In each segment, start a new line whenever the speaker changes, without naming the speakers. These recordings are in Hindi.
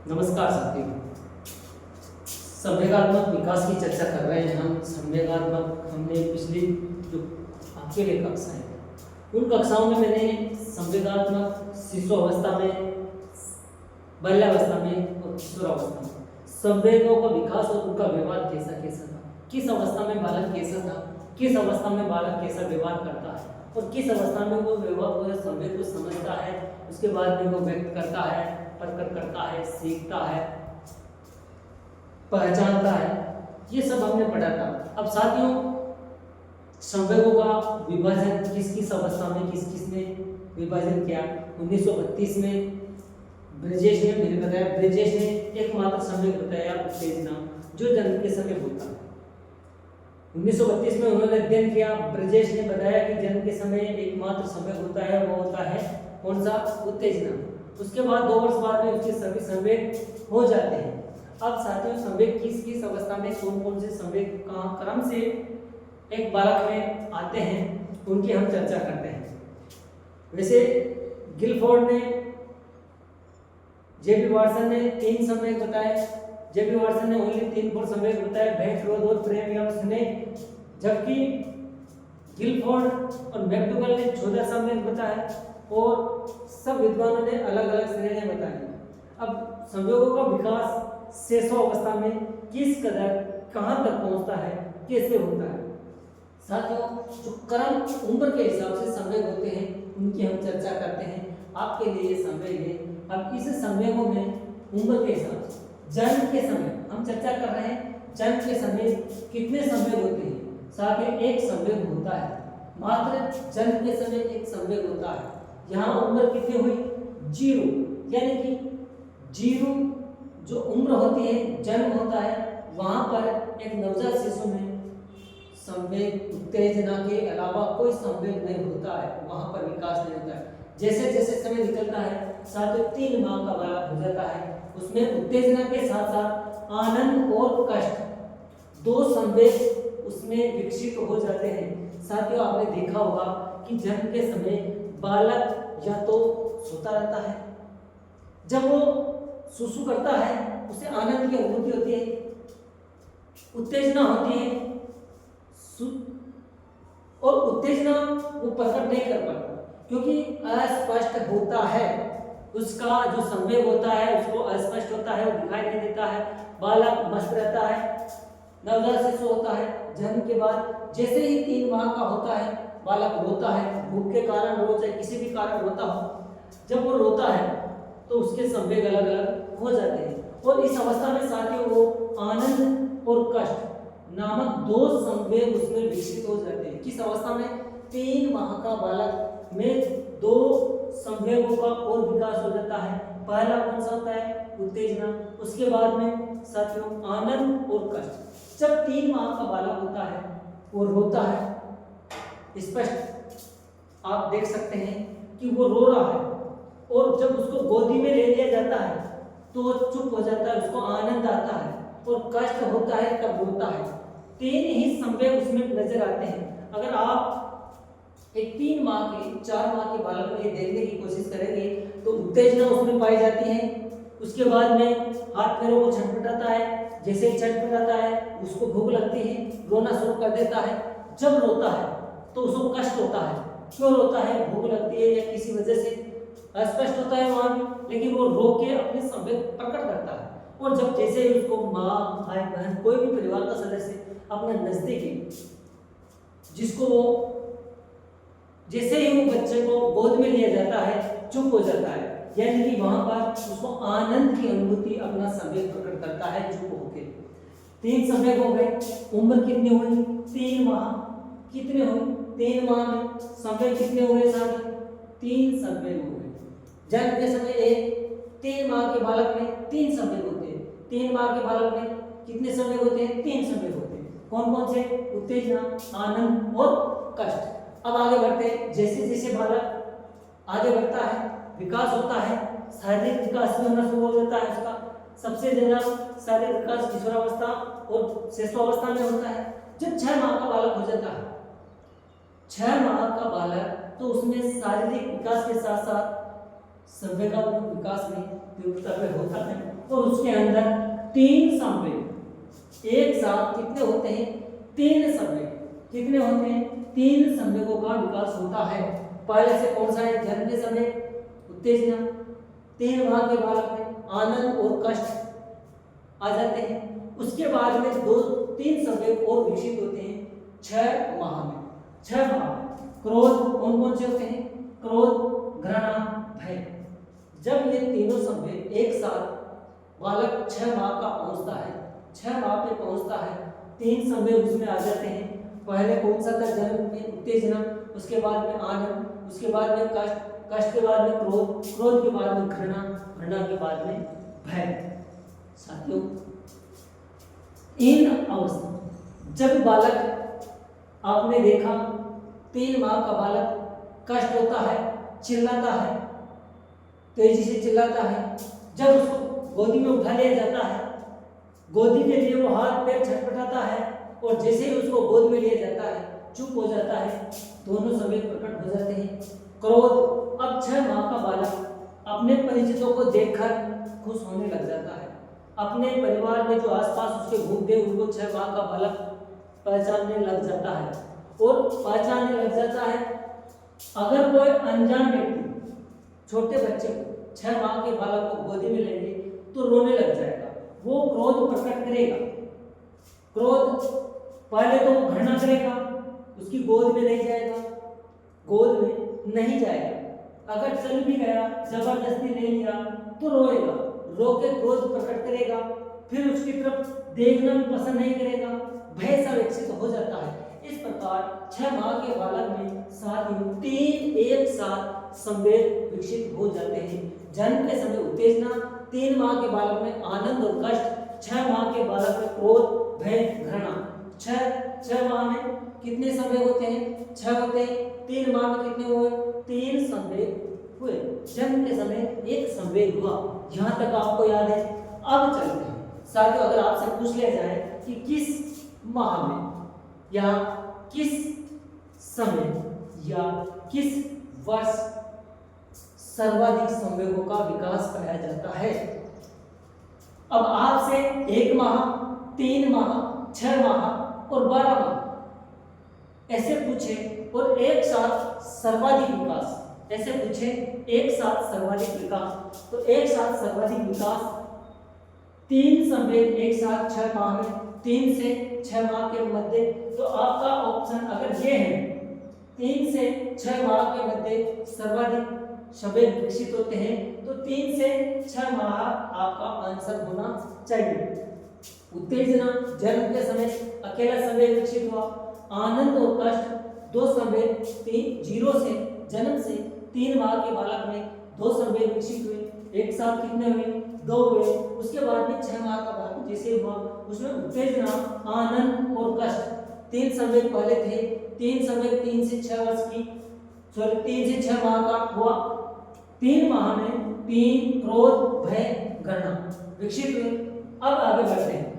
नमस्कार साथियों। संवेगात्मक विकास की चर्चा कर रहे हैं हम। संवेगात्मक हमने पिछली जो आपके लिए कक्षाएं हैं उन कक्षाओं में मैंने संवेगात्मक शिशु अवस्था में, बाल्यावस्था में और किशोरावस्था में संवेगों का विकास और उनका व्यवहार कैसा कैसा था, किस अवस्था में बालक कैसा था, किस अवस्था में बालक कैसा व्यवहार करता है और किस अवस्था में वो व्यवहार संवेग को समझता है, उसके बाद में वो व्यक्त करता है, प्रकट करता है, सीखता है, पहचानता है। ये सब हमने पढ़ा था। अब साथियों, संवेगों का विभाजन किस किस अवस्था में किस किस ने विभाजन किया। 1932 में ब्रिजेश ने, मैंने बताया, ब्रिजेश ने एकमात्र संवेग बताया उत्तेजना, जो जन्म के समय होता है। 1932 में उन्होंने अध्ययन किया, ब्रिजेश ने बताया कि जन्म के समय एकमात्र संवेग होता है, वो होता है कौन सा? उत्तेजना। उसके बाद 2 वर्ष बाद में उसके सभी संवेग हो जाते हैं। अब साथियों, संवेग किस किस अवस्था में कौन कौन से संवेग कहाँ क्रम से एक बालक में आते हैं, उनकी हम चर्चा करते हैं। वैसे गिलफोर्ड ने, जेबी वाटसन ने 3 संवेग बताए। जेबी वाटसन ने ओनली 3 संवेग बताए, भय, क्रोध और प्रेम या स्नेह, जबकि गिलफोर्ड और मैकडूगल ने 14 संवेग बताए और सब विद्वानों ने अलग अलग श्रेणियां बताई। अब संवेगों का विकास शेषो अवस्था में किस कदर कहां तक पहुंचता है, कैसे होता है। साथियों, जो क्रम उम्र के हिसाब से संवेग होते हैं उनकी हम चर्चा करते हैं। आपके लिए ये संवेग है। अब इस संवेगों में उम्र के हिसाब से जन्म के समय हम चर्चा कर रहे हैं। जन्म के समय कितने संवेग होते हैं? साथियों, एक संवेग होता है, मात्र जन्म के समय एक संवेग होता है। यहाँ उम्र कितनी हुई? 0, यानी कि 0 जो उम्र होती है, जन्म होता है, वहां पर एक नवजात शिशु में संवेग उत्तेजना के अलावा कोई संवेग नहीं होता है, वहां पर विकास नहीं होता है। जैसे जैसे समय निकलता है, साथ ही 3 माह का बालक हो जाता है, उसमें उत्तेजना के साथ साथ आनंद और कष्ट 2 संवेग उसमें विकसित हो जाते हैं। साथियों, आपने देखा होगा कि जन्म के समय बालक या तो सोता रहता है, जब वो सुसु करता है उसे आनंद की अनुभूति होती है, उत्तेजना होती है, और उत्तेजना वो प्रकट नहीं कर पाता क्योंकि अस्पष्ट होता है। उसका जो संवेग होता है उसको अस्पष्ट होता है, वो दिखाई नहीं देता है। बालक मस्त रहता है, नवजात शिशु होता है। जन्म के बाद जैसे ही 3 माह का होता है, बालक रोता है, भूख के कारण रो, चाहे किसी भी कारण रोता हो। जब वो रोता है तो उसके संवेग अलग अलग हो जाते हैं और इस अवस्था में साथियों वो आनंद और कष्ट नामक 2 संवेग उसमें विकसित हो जाते हैं। किस अवस्था में? 3 माह का बालक में 2 संवेगों का और विकास हो जाता है। पहला कौन सा होता है? उत्तेजना। उसके बाद में साथियों आनंद और कष्ट। जब 3 माह का बालक होता है वो रोता है, स्पष्ट आप देख सकते हैं कि वो रो रहा है, और जब उसको गोदी में ले लिया जाता है तो वो चुप हो जाता है, उसको आनंद आता है, और कष्ट होता है तब रोता है। 3 ही संवेग उसमें नजर आते हैं। अगर आप एक 3 माह के 4 माह के बालक में देखने की कोशिश करेंगे तो उत्तेजना उसमें पाई जाती है। उसके बाद में हाथ पैरों को छटपटाता है, जैसे ही छटपटाता है उसको भूख लगती है, रोना शुरू कर देता है। जब रोता है तो उसको कष्ट होता है। क्यों रोता है? भूख लगती है या किसी वजह से, अस्पष्ट होता है वहां भी, लेकिन वो रो के अपने संवेग प्रकट करता है। और जब जैसे ही उसको माँ, भाई, बहन, कोई भी परिवार का सदस्य अपना नजदीकी, जिसको वो जैसे ही वो बच्चे को गोद में लिया जाता है चुप हो जाता है, यानी कि वहां पर उसको आनंद की अनुभूति अपना संवेग प्रकट करता है चुप होकर। 3 संवेग हो गए। उम्र कितनी हुई? 3 माह। कितने हुए? 3 माह में संवेग कितने हुए? साथ 3 संवेग हो गए। जन्म के समय एक 3 माह के बालक में 3 संवेग होते हैं। 3 माह के बालक में कितने संवेग होते हैं? 3 संवेग होते हैं। कौन कौन से? उत्तेजना, आनंद और कष्ट। अब आगे बढ़ते हैं। जैसे जैसे बालक आगे बढ़ता है, विकास होता है, शारीरिक विकास भी होना शुरू हो जाता है उसका। सबसे ज्यादा शारीरिक विकास किशोरावस्था और शिशुअवस्था में होता है। जब 6 माह का बालक हो जाता है, 6 माह का बालक, तो उसमें शारीरिक विकास के साथ साथ संवेगात्मक विकास में तीव्रता में होता है और उसके अंदर 3 संवेग एक साथ कितने होते हैं? 3 संवेग कितने होते हैं? 3 संवेगों का विकास होता है। पहले से कौन सा है? जन्म के समय उत्तेजना, 3 माह के बालक में आनंद और कष्ट आ जाते हैं। उसके बाद में 2-3 संवेग और विकसित होते हैं 6 माह में। 6 माह में क्रोध कौन कौन से होते हैं? क्रोध, घृणा, भय। जब ये तीनों संवेग एक साथ बालक 6 माह का पहुंचता है, 6 माह पे पहुंचता है, 3 संवेग उसमें आ जाते हैं। पहले कौन सा था? जन्म में उत्तेजना, उसके बाद में आनंद, उसके बाद में कष्ट, कष्ट के बाद में क्रोध, क्रोध के बाद में घृणा, घृणा के बाद में भय। साथियों, इन अवस्था जब बालक, आपने देखा 3 माह का बालक कष्ट होता है, चिल्लाता है, तेजी से चिल्लाता है। जब उसको गोदी में उठा लिया जाता है, गोदी के लिए वो हाथ पैर छटपटाता है और जैसे ही उसको गोद में लिया जाता है चुप हो जाता है। दोनों संवेग प्रकट हो जाते हैं। क्रोध, अब 6 माह का बालक अपने परिचितों को देखकर खुश होने लग जाता है। अपने परिवार में जो आसपास उसके घूमते उनको 6 माह का बालक पहचानने लग जाता है और पहचानने लग जाता है। अगर कोई अनजान व्यक्ति छोटे बच्चे को 6 माह के बालक को गोदी में लेंगे तो रोने लग जाएगा, वो क्रोध प्रकट करेगा। क्रोध पहले तो वो घृणा करेगा, उसकी गोद में नहीं जाएगा, गोद में नहीं जाएगा। अगर चल भी गया, जबरदस्ती ले लिया तो रोएगा, रो के क्रोध प्रकट करेगा, फिर उसकी तरफ देखना भी पसंद नहीं करेगा, भय सा विकसित हो जाता है। इस प्रकार 6 माह के बालक में साथियों 3 एक साथ संवेग विकसित हो जाते हैं। जन्म के समय उत्तेजना, 3 माह के बालक में आनंद और कष्ट, 6 माह के बालक में क्रोध, भय, घृणा। 6 माह में कितने संवेग होते हैं? 6 होते हैं। 3 माह में कितने हुए? 3 संवेग हुए। जन्म के समय 1 संवेग हुआ। यहाँ तक आपको याद है। अब चलते हैं साथियों, अगर आपसे पूछ लिया जाए कि किस माह में या किस समय या किस वर्ष सर्वाधिक संवेगों का विकास पाया जाता है, अब आपसे 1 माह, 3 माह, 6 माह और 12 माह ऐसे पूछे और एक साथ सर्वाधिक विकास ऐसे पूछे, एक साथ सर्वाधिक विकास, तो एक साथ सर्वाधिक विकास 3 संवेग एक साथ 6 माह में, 3 से 6 माह के मध्य, तो आपका ऑप्शन अगर ये है 3 से 6 माह के मध्य सर्वाधिक संवेग विकसित होते हैं, तो 3 से 6 माह आपका आंसर होना चाहिए। उत्तेजना, जन्म के समय अकेला संवेग विकसित हुआ। आनंद और कष्ट 2 संवेग, 0 से जन्म से 3 माह के बालक में 2 संवेग विकसित हुए। एक साथ कितने हुए? 2 हुए। उसके बाद में 6 माह का बालक जैसे हुआ उसमें उत्तेजना, आनंद और कष्ट 3 संवेग पहले थे। 3 संवेग 3 से 6 वर्ष की 3 से 6 माह का हुआ। 3 माह में 3 क्रोध, भय, घृणा विकसित हुए। अब आगे बढ़ते हैं।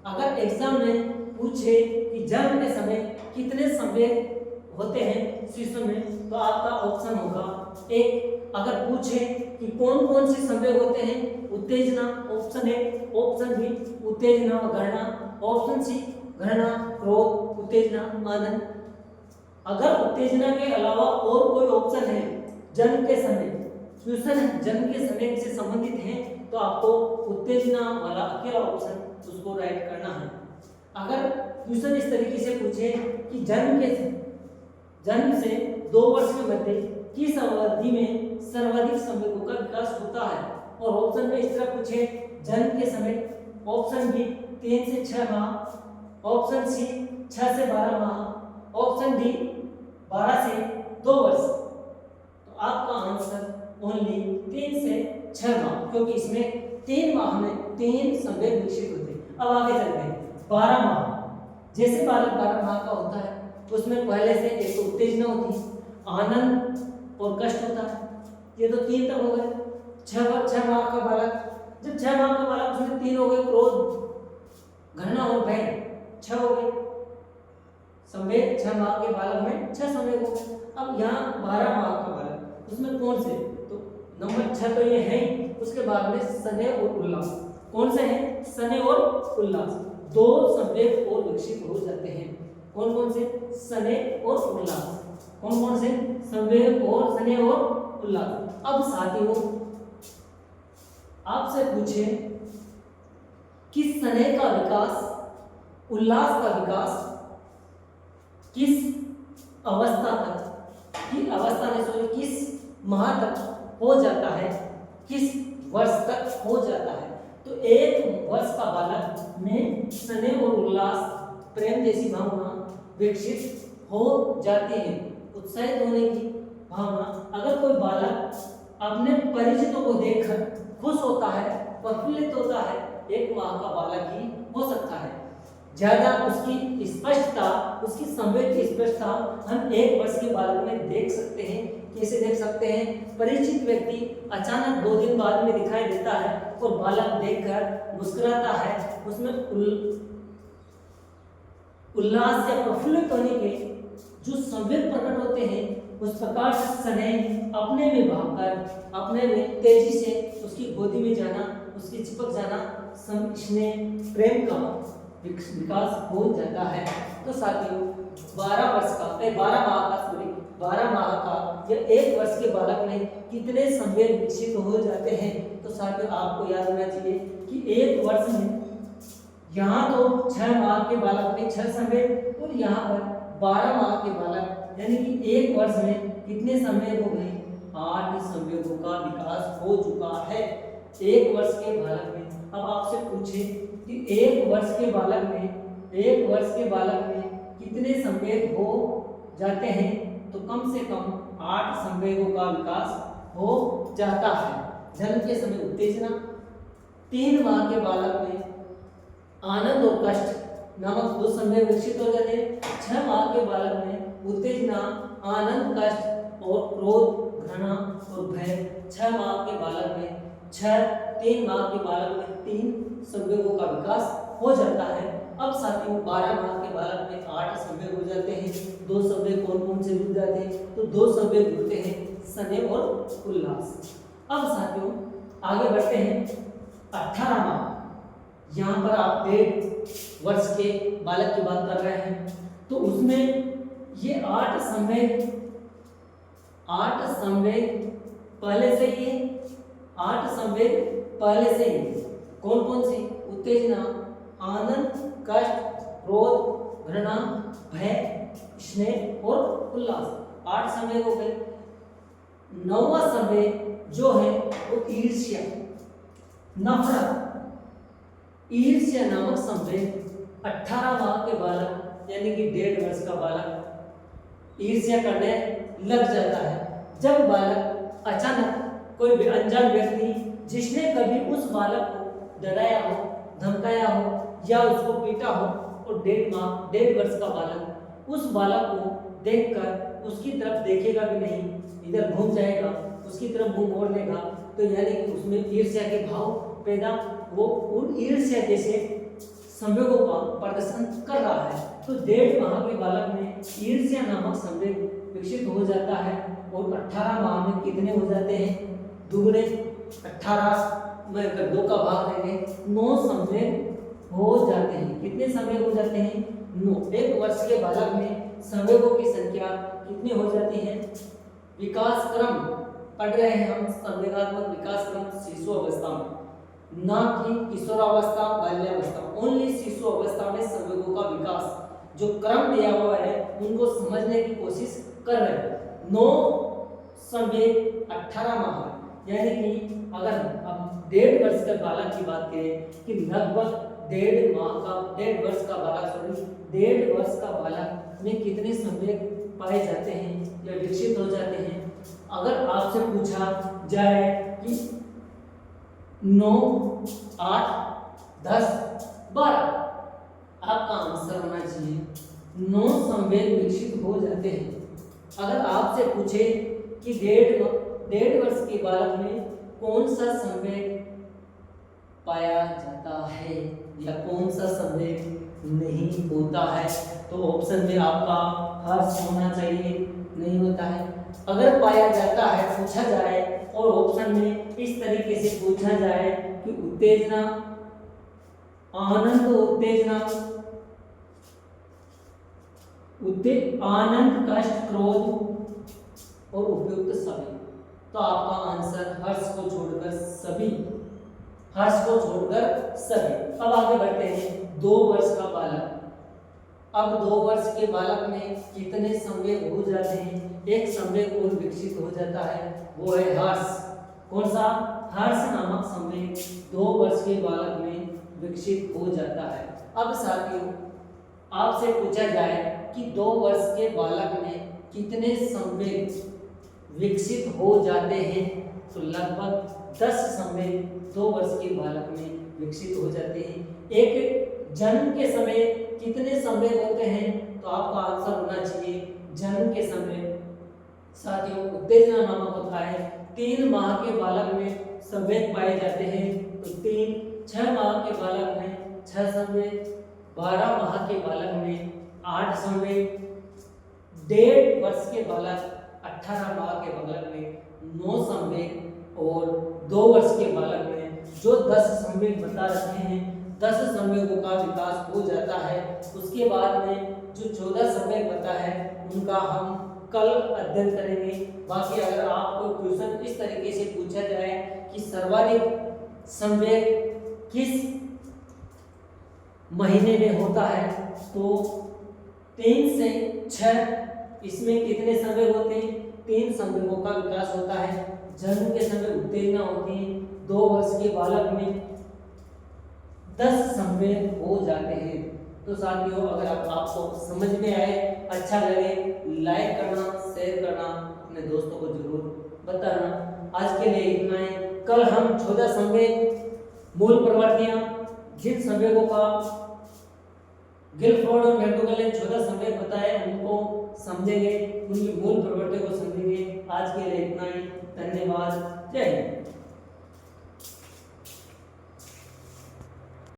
अगर एग्जाम में पूछे कि जन्म के समय कितने संवेग होते हैं शिशु में, तो आपका ऑप्शन होगा 1। अगर पूछे कि कौन कौन से संवेग होते हैं, उत्तेजना ऑप्शन ए, ऑप्शन बी उत्तेजना व घृणा, ऑप्शन सी घृणा, क्रोध, उत्तेजना, आनंद। अगर उत्तेजना के अलावा और कोई ऑप्शन है जन्म के समय, श्वसन जन्म के समय से संबंधित है, तो आपको उत्तेजना वाला अकेला ऑप्शन उसको राइट करना है। अगर क्वेश्चन इस तरीके से पूछे कि जन्म से 2 वर्ष के मध्य किस अवधि में सर्वाधिक संवेगों का विकास होता है, और ऑप्शन में इस तरह पूछे जन्म के समय, ऑप्शन बी 3 से 6 माह, ऑप्शन सी 6 से 12 माह, ऑप्शन डी 12 से 2 वर्ष, तो आपका आंसर ओनली 3 से 6 माह, क्योंकि इसमें 3 माह में 3 संवेग विकसित होते हैं। अब आगे चलते हैं 12 माह। जैसे बालक 12 माह का होता है उसमें पहले से एक तो उत्तेजना होती है, आनंद और कष्ट होता है, ये तो 3 तक हो गए। 6 माह का बालक, जब 6 माह का बालक उसमें 3 हो गए, क्रोध, घृणा और भय 6 हो गए संवेग। 6 माह के बालक में 6 संवेग हो गए। अब यहाँ 12 माह का बालक, उसमें कौन से, तो नंबर पूछा तो ये है ही। उसके बाद में स्नेह और उल्लास, कौन से हैं? स्नेह और उल्लास, दो संवेग और विकसित हो जाते हैं। कौन कौन से? स्नेह और उल्लास। कौन कौन से? संवेग और स्नेह और उल्लास। अब साथियों आपसे पूछे कि स्नेह का विकास, उल्लास का विकास किस अवस्था तक, किस अवस्था में सॉरी किस माह तक हो जाता है, किस वर्ष तक हो जाता है? तो एक वर्ष का बालक में स्नेह और उल्लास, प्रेम जैसी भावना विकसित हो जाती है, उत्साहित होने की भावना। अगर कोई बालक अपने परिचितों को देखकर खुश होता है, प्रफुल्लित होता है, एक माह का बालक ही हो सकता है। ज्यादा उसकी स्पष्टता, उसकी संवेद की स्पष्टता हम एक वर्ष के बालक में देख सकते हैं। कैसे देख सकते हैं? परिचित व्यक्ति अचानक 2 दिन बाद में दिखाई देता है और बालक देखकर मुस्कुराता है, उसमें उल्लास या प्रफुल्लित होने के जो संवेद प्रकट होते हैं, उस प्रकार से स्नेह अपने में भागकर, अपने में तेजी से उसकी गोदी में जाना, उसके चिपक जाना, स्नेह प्रेम का विकास हो जाता है। तो साथियों 12 माह का या 1 वर्ष के बालक में कितने संवेद विकसित हो जाते हैं? तो साथियों आपको याद होना चाहिए कि 1 वर्ष में यहाँ तो 6 माह के बालक में 6 संवेद और यहाँ पर 12 माह के बालक यानी कि 1 वर्ष में कितने संवेद हो गए? 8 संवेदों का विकास हो चुका है 1 वर्ष के बालक में। अब आपसे पूछे कि 1 वर्ष के बालक में कितने संवेद हो जाते हैं? तो कम से कम 8 संवेदों का विकास हो जाता है। जन्म के समय उत्तेजना, 3 माह के बालक में आनंद और कष्ट नामक 2 संवेग विकसित हो जाते हैं। 6 माह के बालक में उत्तेजना, आनंद, कष्ट और क्रोध, घृणा और भय। 6 माह के बालक में 3 माह के बालक में 3 संवेगों का विकास हो जाता है। अब साथियों 12 माह के बालक में 8 संवेग हो जाते हैं। 2 संवेग कौन कौन से जुड़ जाते हैं? तो 2 संवेग जुड़ते हैं, स्नेह और उल्लास। अब साथियों आगे बढ़ते हैं 18 माह। यहाँ पर आप 1.5 वर्ष के बालक की बात कर रहे हैं, तो उसमें ये 8 संवेग पहले से ही है। 8 संवेग पहले से ही कौन कौन से? उत्तेजना, आनंद, कष्ट, क्रोध, घृणा, भय, स्नेह और उल्लास। 8 संवेग हो गए। 9वां संवेग जो है वो ईर्ष्या, नफरत, ईर्ष्या नामक संवेग 18 माह के बालक यानी कि 1.5 वर्ष का बालक ईर्ष्या करने लग जाता है। जब बालक अचानक कोई अनजान व्यक्ति जिसने कभी उस बालक को डराया हो, धमकाया हो या उसको पीटा हो और 1.5 वर्ष का बालक उस बालक को देखकर उसकी तरफ देखेगा भी नहीं, इधर घूम जाएगा, उसकी तरफ मुंह मोड़ लेगा, तो यानी कि उसमें ईर्ष्या के भाव पैदा, वो उन ईर्ष्या जैसे संवेगों का प्रदर्शन कर रहा है। तो 1.5 माह के बालक में ईर्ष्या नामक संवेग विकसित हो जाता है और 18 माह में कितने हो जाते हैं? दुगने। 18 में अगर 2 का भाग देंगे 9 संवेग हो जाते हैं। कितने संवेग हो जाते हैं? 9। 1 वर्ष के बालक में संवेगों की संख्या कितनी हो जाती है? विकास क्रम पढ़ रहे हैं हम, संवेगात्मक विकास क्रम शिशु अवस्था में, ना कि किशोरावस्था, बाल्यावस्था। ओनली शिशु अवस्था में संवेगों का विकास जो क्रम दिया हुआ है उनको समझने की कोशिश कर रहे हैं। 9 संवेग 18 माह, यानी कि अगर हम 1.5 वर्ष के बालक की बात करें कि लगभग 1.5 वर्ष का बालक में कितने संवेग पाए जाते हैं या विकसित हो जाते हैं? अगर आपसे पूछा जाए कि 9, 8, 10, 12, आपका आंसर होना चाहिए 9 संवेग विकसित हो जाते हैं। अगर आपसे पूछे कि 1.5 वर्ष के बालक में कौन सा संवेग पाया जाता है या कौन सा संवेग नहीं होता है, तो ऑप्शन में आपका हर्ष होना चाहिए, नहीं होता है। अगर पाया जाता है, पूछा जाए और ऑप्शन में इस तरीके से पूछा जाए कि उत्तेजना, आनंद उत्तेजना, आनंद, कष्ट, क्रोध और उपयुक्त सभी, तो आपका आंसर हर्ष को छोड़कर सभी, हर्ष को छोड़कर सभी। अब आगे बढ़ते हैं। 2 वर्ष का बालक, अब 2 वर्ष के बालक में कितने संवेग हो जाते हैं? एक संवेग और विकसित हो जाता है, वो है हर्ष। कौन सा? हर्ष नामक संवेग 2 वर्ष के बालक में विकसित हो जाता है। अब साथियों, आपसे पूछा जाए कि 2 वर्ष के बालक में कितने संवेग विकसित हो जाते हैं, तो लगभग 10 संवेग 2 वर्ष के बालक में विकसित हो जाते हैं। एक जन्म के समय कितने संवेग होते हैं? तो आपका आंसर होना चाहिए जन्म के समय साथियों उत्तेजना नामक होता है। 3 माह के बालक में संवेग पाए जाते हैं, तो 3, 6 माह के बालक में 6 संवेग, 12 माह के बालक में 8 संवेग, 1.5 वर्ष के बालक, 18 माह के बालक में 9 संवेग और 2 वर्ष के बालक में जो 10 संवेग बता रखे हैं, 10 संवेगों का विकास हो जाता है। उसके बाद में जो 14 संवेग बता है उनका हम कल अध्ययन करेंगे। बाकी अगर आपको क्वेश्चन इस तरीके से पूछा जाए कि सर्वाधिक संवेग किस महीने में होता है, तो 3 से 6 इसमें कितने संवेग होते हैं? 3 संवेगों का विकास होता है। जन्म के समय उत्तेजना होती है, 2 वर्ष के बालक में 10 संवेग हो जाते हैं। तो साथियों, अगर आपको समझ में आए, अच्छा लगे, लाइक करना, शेयर करना, अपने दोस्तों को जरूर बताना। आज के लिए इतना ही। कल हम 14 संवेग, मूल प्रवृत्तियां, जिन संवेगों का गिलफोर्ड और मैक्डोगल ने 14 संवेग बताए उनको समझेंगे, उनकी मूल प्रवृत्तियों को समझेंगे। आज के लिए इतना ही। धन्यवाद। जय हिंद।